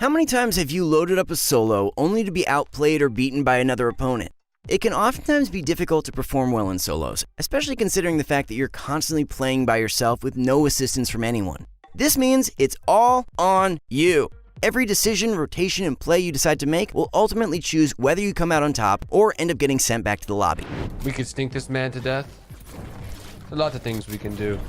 How many times have you loaded up a solo only to be outplayed or beaten by another opponent? It can oftentimes be difficult to perform well in solos, especially considering the fact that you're constantly playing by yourself with no assistance from anyone. This means it's all on you. Every decision, rotation, and play you decide to make will ultimately choose whether you come out on top or end up getting sent back to the lobby. We could stink this man to death. A lot of things we can do.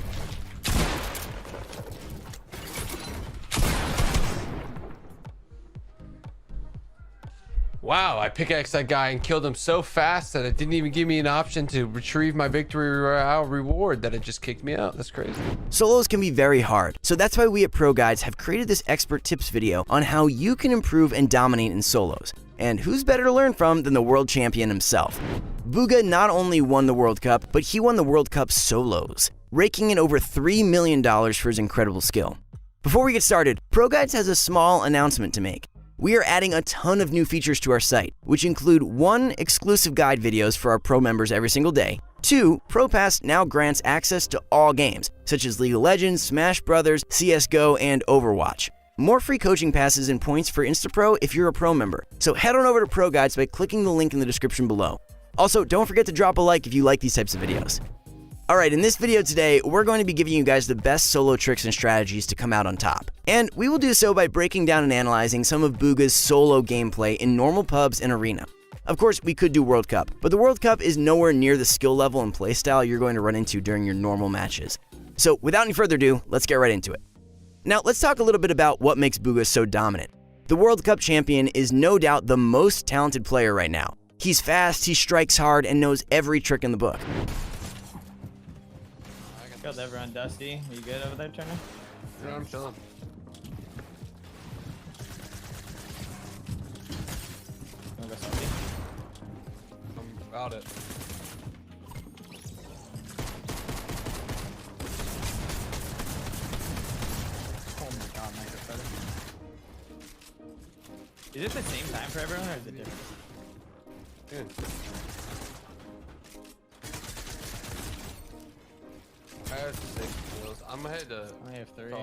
Wow, I pickaxed that guy and killed him so fast that it didn't even give me an option to retrieve my victory royale reward, that it just kicked me out. That's crazy. Solos can be very hard, so that's why we at Pro Guides have created this expert tips video on how you can improve and dominate in solos. And who's better to learn from than the world champion himself? Bugha not only won the World Cup, but he won the World Cup solos, raking in over $3 million for his incredible skill. Before we get started, Pro Guides has a small announcement to make. We are adding a ton of new features to our site, which include 1. Exclusive guide videos for our Pro members every single day. 2. Pro Pass now grants access to all games, such as League of Legends, Smash Brothers, CSGO, and Overwatch. More free coaching passes and points for InstaPro if you're a Pro member. So head on over to Pro Guides by clicking the link in the description below. Also, don't forget to drop a like if you like these types of videos. Alright, in this video today, we're going to be giving you guys the best solo tricks and strategies to come out on top. And we will do so by breaking down and analyzing some of Bugha's solo gameplay in normal pubs and arena. Of course, we could do World Cup, but the World Cup is nowhere near the skill level and playstyle you're going to run into during your normal matches. So without any further ado, let's get right into it. Now, let's talk a little bit about what makes Bugha so dominant. The World Cup champion is no doubt the most talented player right now. He's fast, he strikes hard, and knows every trick in the book. Killed everyone. Dusty, are you good over there, Turner? Yeah, I'm chilling. Wanna go salty? I'm about it. Oh my god, microphone. Is it the same time for everyone, or is it different? Good. I have 6 kills. I'm ahead to. I have 3.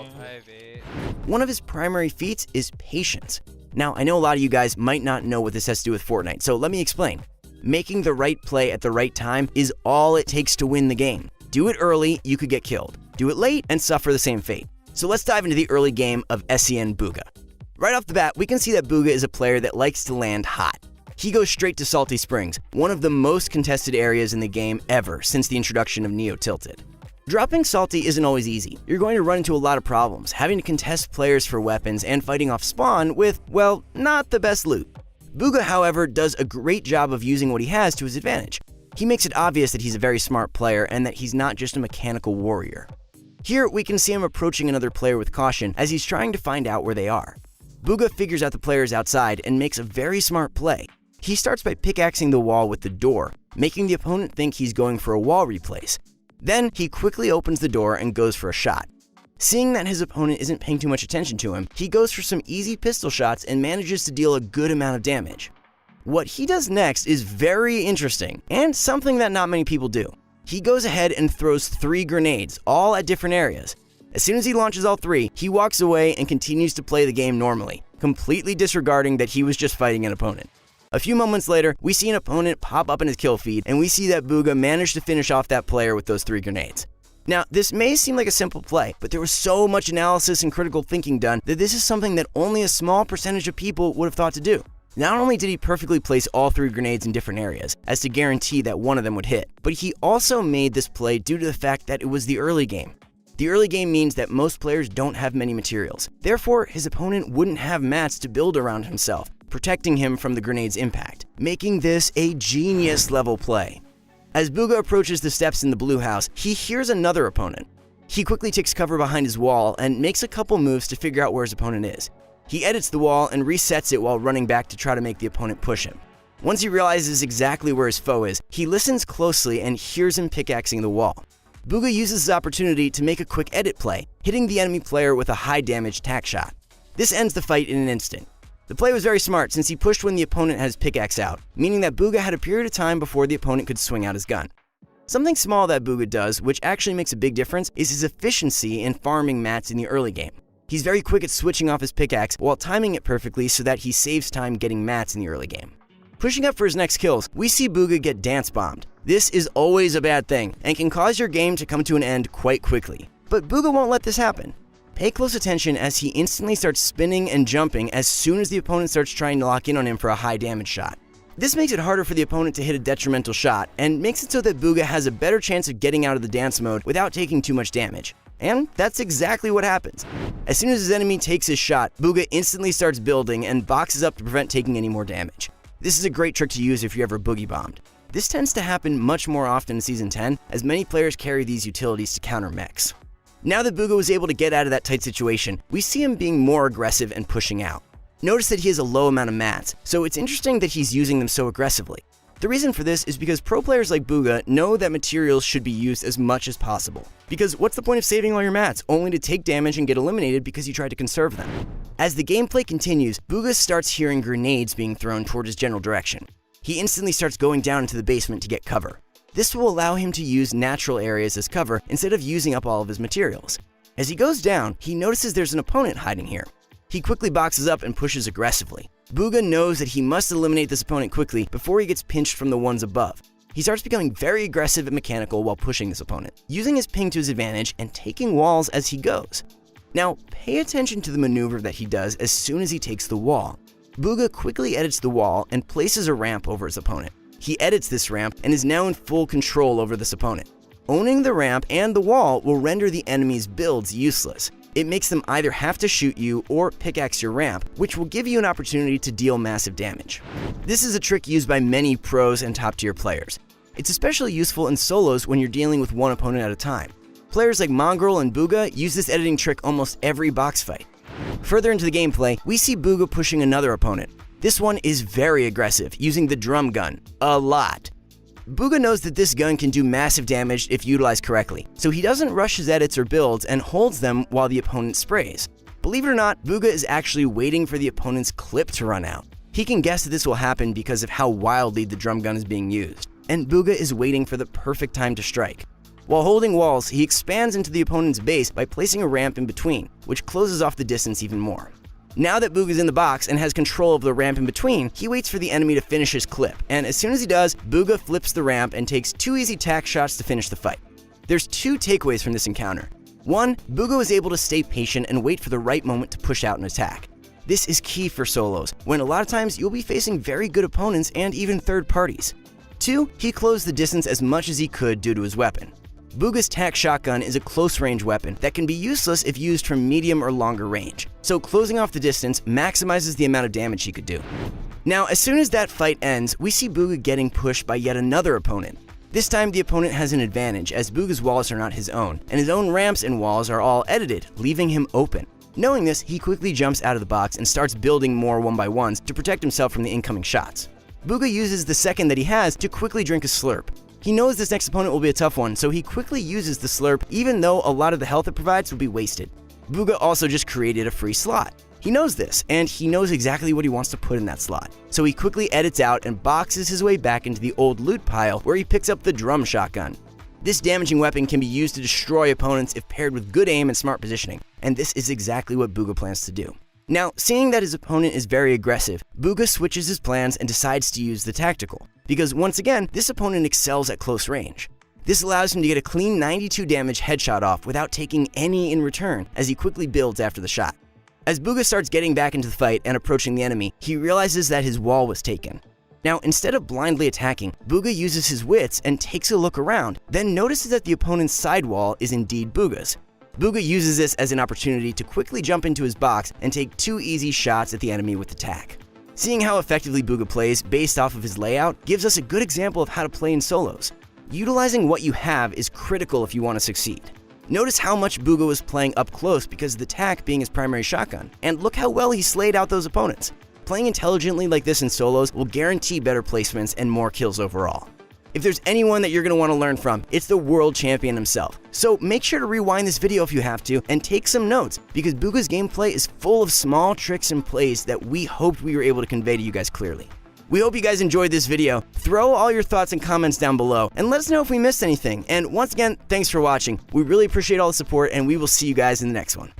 One of his primary feats is patience. Now, I know a lot of you guys might not know what this has to do with Fortnite, so let me explain. Making the right play at the right time is all it takes to win the game. Do it early, you could get killed. Do it late, and suffer the same fate. So let's dive into the early game of SEN Bugha. Right off the bat, we can see that Bugha is a player that likes to land hot. He goes straight to Salty Springs, one of the most contested areas in the game ever since the introduction of Neo Tilted. Dropping Salty isn't always easy. You're going to run into a lot of problems, having to contest players for weapons and fighting off spawn with, well, not the best loot. Bugha, however, does a great job of using what he has to his advantage. He makes it obvious that he's a very smart player and that he's not just a mechanical warrior. Here, we can see him approaching another player with caution as he's trying to find out where they are. Bugha figures out the players outside and makes a very smart play. He starts by pickaxing the wall with the door, making the opponent think he's going for a wall replace. Then, he quickly opens the door and goes for a shot. Seeing that his opponent isn't paying too much attention to him, he goes for some easy pistol shots and manages to deal a good amount of damage. What he does next is very interesting, and something that not many people do. He goes ahead and throws 3 grenades, all at different areas. As soon as he launches all 3, he walks away and continues to play the game normally, completely disregarding that he was just fighting an opponent. A few moments later, we see an opponent pop up in his kill feed, and we see that Bugha managed to finish off that player with those 3 grenades. Now, this may seem like a simple play, but there was so much analysis and critical thinking done that this is something that only a small percentage of people would have thought to do. Not only did he perfectly place all 3 grenades in different areas, as to guarantee that one of them would hit, but he also made this play due to the fact that it was the early game. The early game means that most players don't have many materials. Therefore, his opponent wouldn't have mats to build around himself, protecting him from the grenade's impact, making this a genius level play. As Bugha approaches the steps in the blue house, he hears another opponent. He quickly takes cover behind his wall and makes a couple moves to figure out where his opponent is. He edits the wall and resets it while running back to try to make the opponent push him. Once he realizes exactly where his foe is, he listens closely and hears him pickaxing the wall. Bugha uses this opportunity to make a quick edit play, hitting the enemy player with a high damage tack shot. This ends the fight in an instant. The play was very smart since he pushed when the opponent had his pickaxe out, meaning that Bugha had a period of time before the opponent could swing out his gun. Something small that Bugha does, which actually makes a big difference, is his efficiency in farming mats in the early game. He's very quick at switching off his pickaxe while timing it perfectly so that he saves time getting mats in the early game. Pushing up for his next kills, we see Bugha get dance bombed. This is always a bad thing and can cause your game to come to an end quite quickly. But Bugha won't let this happen. Pay close attention as he instantly starts spinning and jumping as soon as the opponent starts trying to lock in on him for a high damage shot. This makes it harder for the opponent to hit a detrimental shot and makes it so that Bugha has a better chance of getting out of the dance mode without taking too much damage. And that's exactly what happens. As soon as his enemy takes his shot, Bugha instantly starts building and boxes up to prevent taking any more damage. This is a great trick to use if you're ever boogie bombed. This tends to happen much more often in Season 10, as many players carry these utilities to counter mechs. Now that Bugha was able to get out of that tight situation, we see him being more aggressive and pushing out. Notice that he has a low amount of mats, so it's interesting that he's using them so aggressively. The reason for this is because pro players like Bugha know that materials should be used as much as possible. Because what's the point of saving all your mats, only to take damage and get eliminated because you tried to conserve them? As the gameplay continues, Bugha starts hearing grenades being thrown toward his general direction. He instantly starts going down into the basement to get cover. This will allow him to use natural areas as cover instead of using up all of his materials. As he goes down, he notices there's an opponent hiding here. He quickly boxes up and pushes aggressively. Bugha knows that he must eliminate this opponent quickly before he gets pinched from the ones above. He starts becoming very aggressive and mechanical while pushing this opponent, using his ping to his advantage and taking walls as he goes. Now, pay attention to the maneuver that he does as soon as he takes the wall. Bugha quickly edits the wall and places a ramp over his opponent. He edits this ramp and is now in full control over this opponent. Owning the ramp and the wall will render the enemy's builds useless. It makes them either have to shoot you or pickaxe your ramp, which will give you an opportunity to deal massive damage. This is a trick used by many pros and top tier players. It's especially useful in solos when you're dealing with one opponent at a time. Players like Mongrel and Bugha use this editing trick almost every box fight. Further into the gameplay, we see Bugha pushing another opponent. This one is very aggressive, using the drum gun, a lot. Bugha knows that this gun can do massive damage if utilized correctly, so he doesn't rush his edits or builds and holds them while the opponent sprays. Believe it or not, Bugha is actually waiting for the opponent's clip to run out. He can guess that this will happen because of how wildly the drum gun is being used, and Bugha is waiting for the perfect time to strike. While holding walls, he expands into the opponent's base by placing a ramp in between, which closes off the distance even more. Now that Bugha's in the box and has control of the ramp in between, he waits for the enemy to finish his clip, and as soon as he does, Bugha flips the ramp and takes 2 easy tack shots to finish the fight. There's 2 takeaways from this encounter. 1, Bugha was able to stay patient and wait for the right moment to push out an attack. This is key for solos, when a lot of times you'll be facing very good opponents and even third parties. 2, he closed the distance as much as he could due to his weapon. Bugha's tack shotgun is a close-range weapon that can be useless if used from medium or longer range, so closing off the distance maximizes the amount of damage he could do. Now, as soon as that fight ends, we see Bugha getting pushed by yet another opponent. This time, the opponent has an advantage, as Bugha's walls are not his own, and his own ramps and walls are all edited, leaving him open. Knowing this, he quickly jumps out of the box and starts building more 1x1s to protect himself from the incoming shots. Bugha uses the second that he has to quickly drink a slurp. He knows this next opponent will be a tough one, so he quickly uses the slurp even though a lot of the health it provides will be wasted. Bugha also just created a free slot. He knows this, and he knows exactly what he wants to put in that slot. So he quickly edits out and boxes his way back into the old loot pile where he picks up the drum shotgun. This damaging weapon can be used to destroy opponents if paired with good aim and smart positioning, and this is exactly what Bugha plans to do. Now, seeing that his opponent is very aggressive, Bugha switches his plans and decides to use the tactical, because once again, this opponent excels at close range. This allows him to get a clean 92 damage headshot off without taking any in return, as he quickly builds after the shot. As Bugha starts getting back into the fight and approaching the enemy, he realizes that his wall was taken. Now, instead of blindly attacking, Bugha uses his wits and takes a look around, then notices that the opponent's side wall is indeed Bugha's. Bugha uses this as an opportunity to quickly jump into his box and take 2 easy shots at the enemy with the tack. Seeing how effectively Bugha plays based off of his layout gives us a good example of how to play in solos. Utilizing what you have is critical if you want to succeed. Notice how much Bugha was playing up close because of the tack being his primary shotgun, and look how well he slayed out those opponents. Playing intelligently like this in solos will guarantee better placements and more kills overall. If there's anyone that you're going to want to learn from, it's the world champion himself. So make sure to rewind this video if you have to and take some notes, because Bugha's gameplay is full of small tricks and plays that we hoped we were able to convey to you guys clearly. We hope you guys enjoyed this video. Throw all your thoughts and comments down below and let us know if we missed anything. And once again, thanks for watching. We really appreciate all the support, and we will see you guys in the next one.